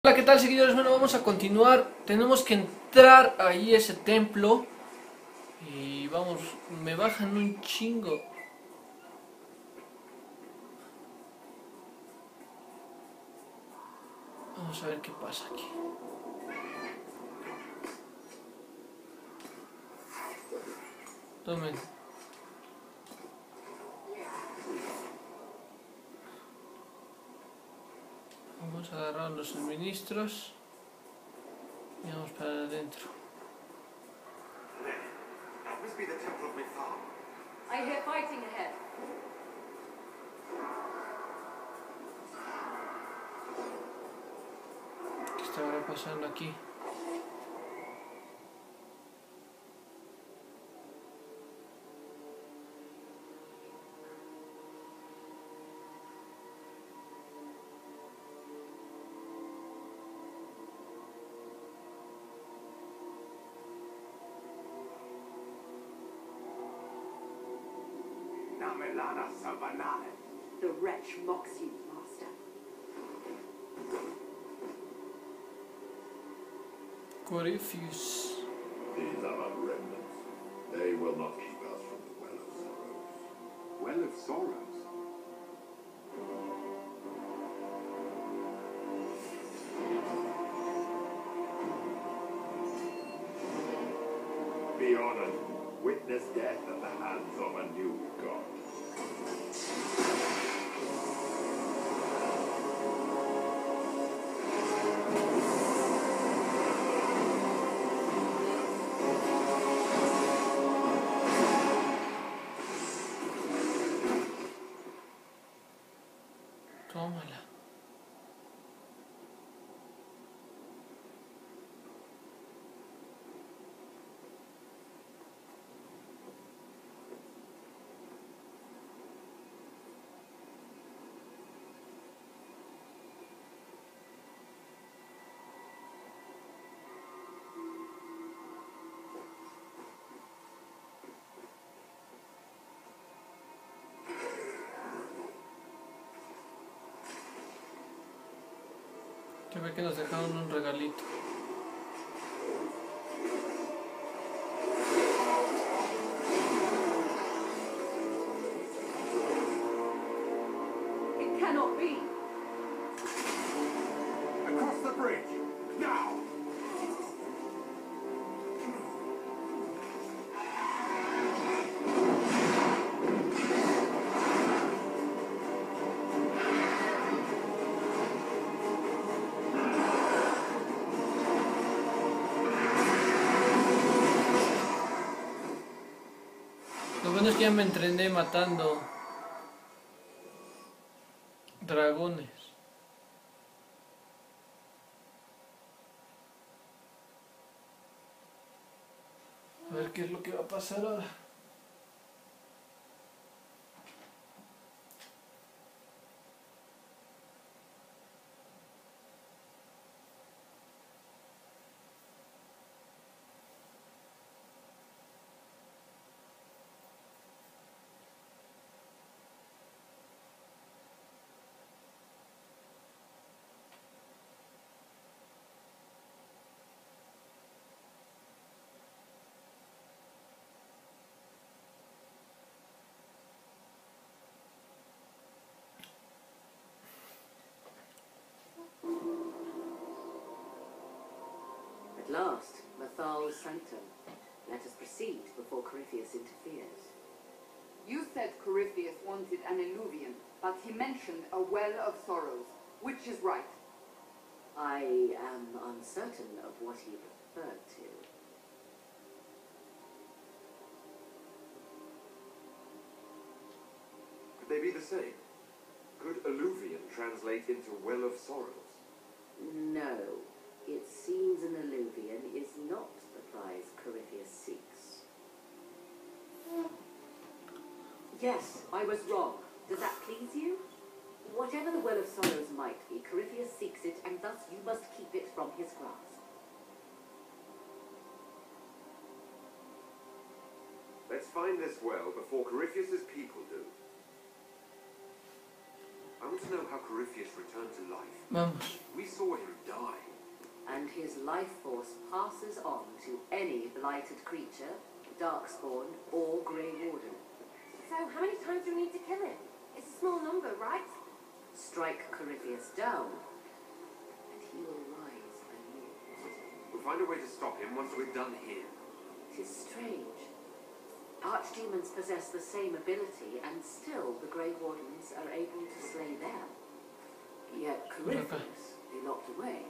Hola, ¿qué tal, seguidores? Bueno, vamos a continuar. Tenemos que entrar ahí a ese templo. Y vamos, me bajan un chingo. Vamos a ver qué pasa aquí. Tomen. Vamos a agarrar los suministros y vamos para adentro. I hear fighting ahead. ¿Qué estará pasando aquí? The wretch mocks you, master. Corifeus. These are our remnants. They will not keep us from the Well of Sorrows. Well of Sorrows? Be honored. Witness death at the hands of a new god. Tómala. Que ve que nos dejaron un regalito. It cannot be. Across the bridge! Now! Lo bueno es que ya me entrené matando dragones. A ver qué es lo que va a pasar ahora. At last, Mathal's sanctum. Let us proceed before Corifeus interferes. You said Corifeus wanted an alluvion, but he mentioned a well of sorrows. Which is right? I am uncertain of what he referred to. Could they be the same? Could alluvion translate into Well of Sorrows? No. It seems an alluvion is not the prize Corifeus seeks. Yes, I was wrong. Does that please you? Whatever the Well of Sorrows might be, Corifeus seeks it, and thus you must keep it from his grasp. Let's find this well before Corifeus's people do. I want to know how Corifeus returned to life. Vamos. We saw him die. his life force passes on to any blighted creature, darkspawn, or Grey Warden. So how many times do we need to kill him? It's a small number, right? Strike Corifeus down, and he will rise anew. We'll find a way to stop him once we're done here. It is strange. Archdemons possess the same ability, and still the Grey Wardens are able to slay them. Yet Corifeus they locked away.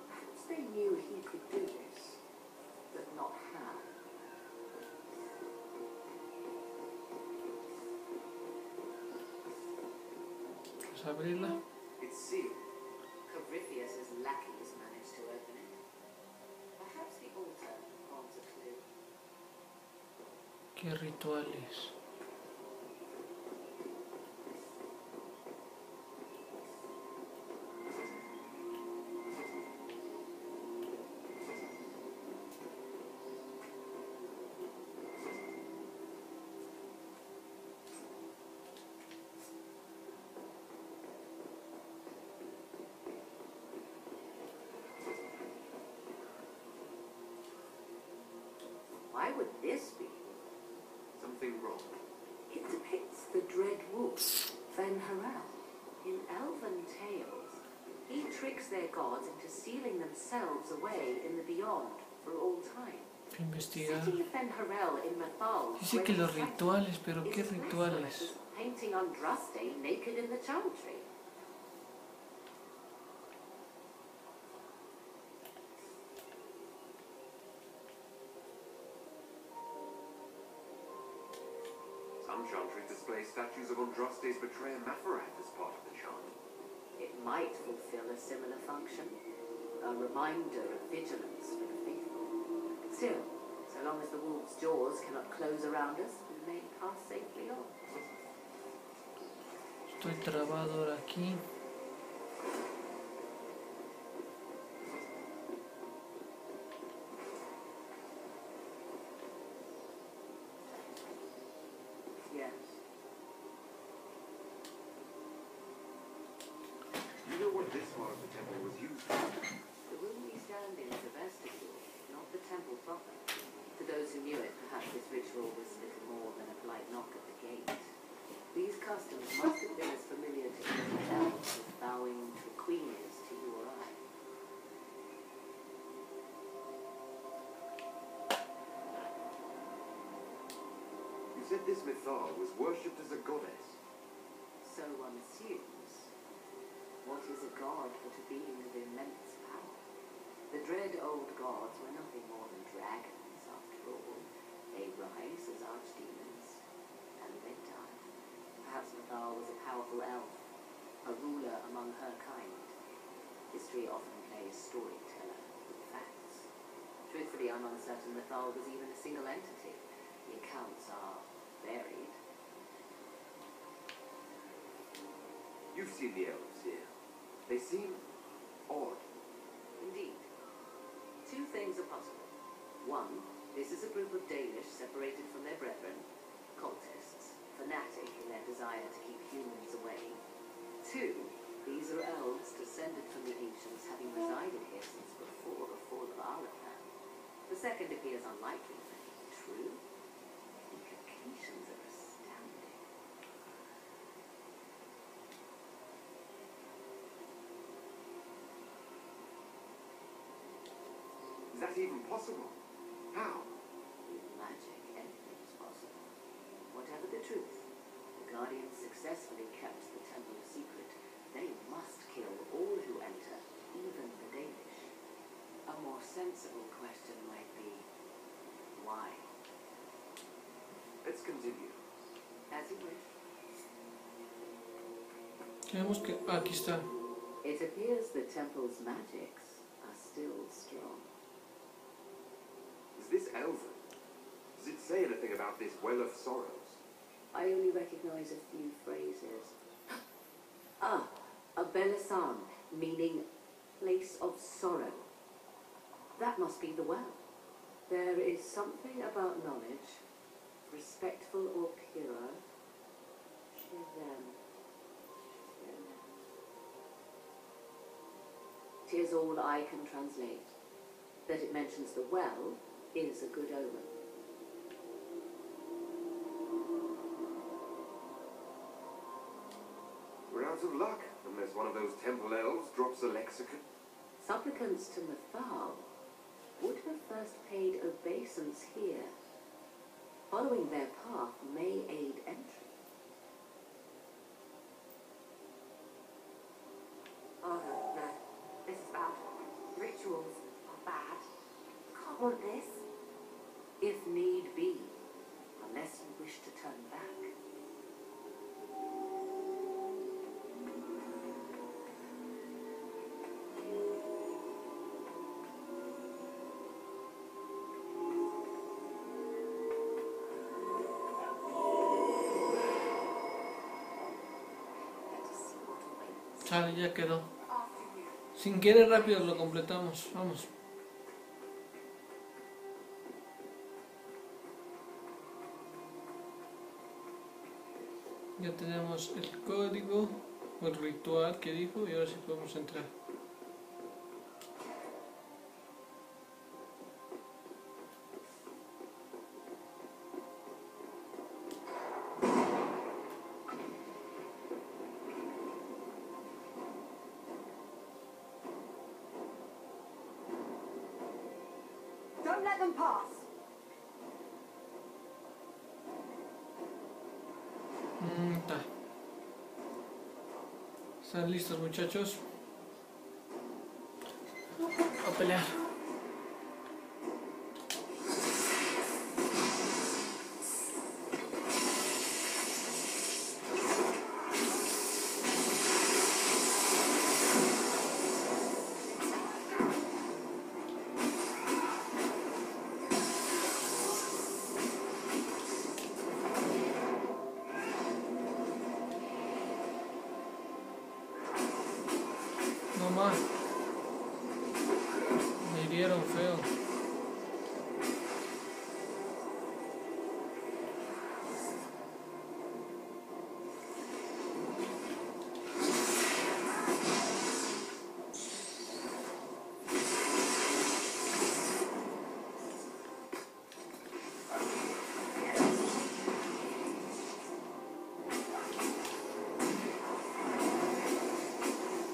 Perhaps they knew he could do this, but not how. Vamos a abrirla. It's sealed. Corifeus's lackeys managed to open it. Perhaps the altar holds a clue. ¿Qué rituales? Why would this be? Something wrong. It depicts the dread wolf, Fen Harel. In elven tales, he tricks their gods into sealing themselves away in the beyond for all time. Investigar. Setting Fen Harel in Mathal. Dice que los rituales, pero ¿qué rituales? Painting Andraste naked in the charm tree. Some chantries display statues of Andraste's betrayer Mapharath as part of the chant. It might fulfill a similar function, a reminder of vigilance for the faithful. Still, so long as the wolf's jaws cannot close around us, we may pass safely on. Estoy trabado ahora aquí. Yes. You know what this part of the temple was used for? The room we stand in is a vestibule, not the temple proper. To those who knew it, perhaps this ritual was little more than a polite knock at the gate. These customs must have been as familiar to anyone else as bowing to a queen is to you or I. You said this Mythal was worshipped as a goddess. So one assumes. What is a god but a being of immense power? The dread old gods were nothing more than dragons, after all. They rise as archdemons, and they die. Perhaps Mythal was a powerful elf, a ruler among her kind. History often plays storyteller with facts. Truthfully, I'm uncertain Mythal was even a single entity. The accounts are varied. You've seen the elves here. They seem odd. Indeed. Two things are possible. One, this is a group of Danish separated from their brethren, cultists, fanatic in their desire to keep humans away. Two, these are elves descended from the ancients, having resided here since before the fall of Arlequin. The second appears unlikely, but true. The implications are astounding. Is that even possible? How? With magic, anything is possible. Whatever the truth, the Guardians successfully kept the temple a secret. They must kill all who enter, even the Danish. A more sensible question might be, why? Let's continue. As you wish. Tenemos que... Aquí está. It appears the temple's magics are still strong. Is this elven? Does it say anything about this well of sorrows? I only recognize a few phrases. Ah, a Belisan, meaning place of sorrow. That must be the well. There is something about knowledge, respectful or pure. Shivem. 'Tis all I can translate. That it mentions the well is a good omen. We're out of luck, unless one of those temple elves drops a lexicon. Supplicants to Mathal would have first paid obeisance here. Following their path may aid entry. Oh, no. This is bad. Rituals are bad. Can't want this. If need be, unless you wish to turn back. Sale, ya quedó. Sin querer rápido lo completamos. Vamos. Ya tenemos el código o el ritual que dijo y ahora sí podemos entrar. Don't let them pass. Está. ¿Están listos, muchachos? A pelear. No más. Me hirieron feo.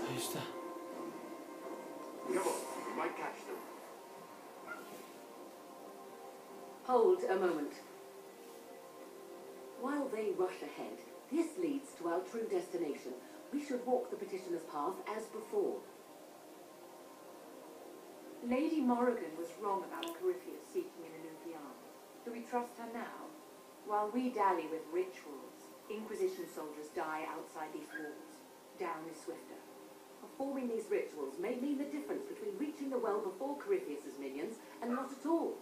Ahí está. Come on, we might catch them. Hold a moment. While they rush ahead, this leads to our true destination. We should walk the petitioner's path as before. Lady Morrigan was wrong about Corifeus seeking an Illuvian. Do we trust her now? While we dally with rituals, Inquisition soldiers die outside these walls. Down is swifter. Performing these rituals may mean the difference between reaching the well before Corifeus' minions and not at all.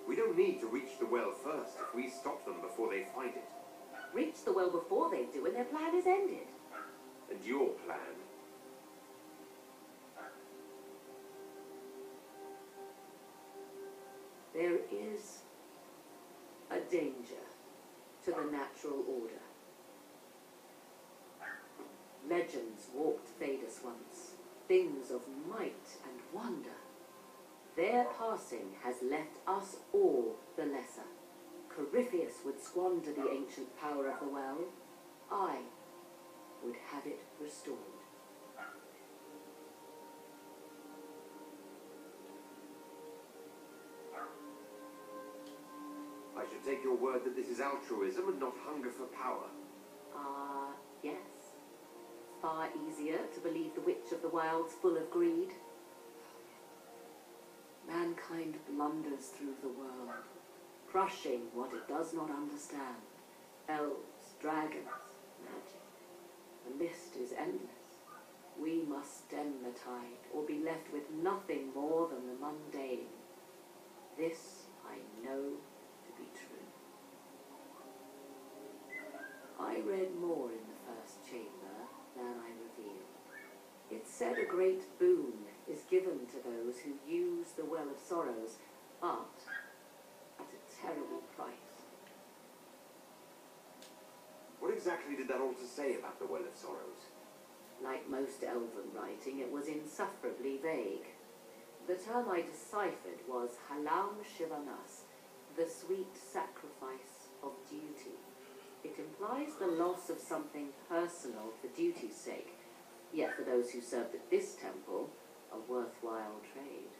We don't need to reach the well first if we stop them before they find it. Reach the well before they do and their plan is ended. And your plan? There is a danger to the natural order. Legends walked Thedas once, things of might and wonder. Their passing has left us all the lesser. Corifeus would squander the ancient power of the well. I would have it restored. I should take your word that this is altruism and not hunger for power. Yes. Far easier to believe the Witch of the Wild's full of greed. Mankind blunders through the world, crushing what it does not understand. Elves, dragons, magic. The list is endless. We must stem the tide, or be left with nothing more than the mundane. This I know to be true. I read more in the first chamber than I revealed. It said a great boon is given to those who use the Well of Sorrows, but at a terrible price. exactly did that altar say about the Well of Sorrows? Like most elven writing, it was insufferably vague. The term I deciphered was halam shivanas, the sweet sacrifice of duty. It implies the loss of something personal for duty's sake, yet for those who served at this temple, a worthwhile trade.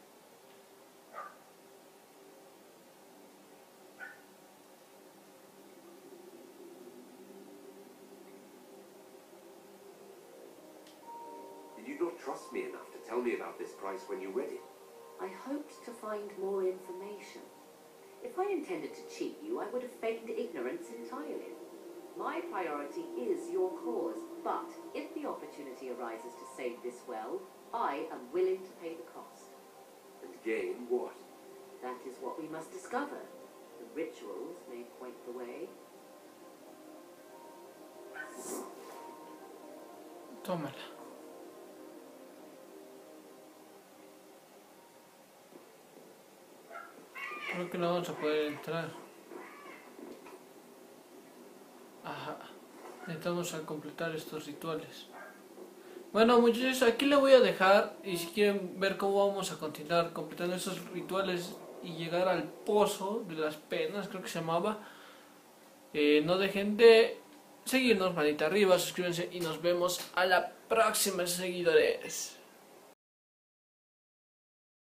Did you not trust me enough to tell me about this price when you read it? I hoped to find more information. If I intended to cheat you, I would have feigned ignorance entirely. My priority is your cause, but if the opportunity arises to save this well, I am willing to pay the cost. And gain what? That is what we must discover. The rituals may point the way. Tómala. Creo que no vamos a poder entrar. Ajá. Necesitamos completar estos rituales. Bueno, muchachos, aquí le voy a dejar. Y si quieren ver cómo vamos a continuar completando estos rituales y llegar al pozo de las penas, creo que se llamaba, no dejen de seguirnos, manita arriba, suscríbanse y nos vemos a la próxima, seguidores.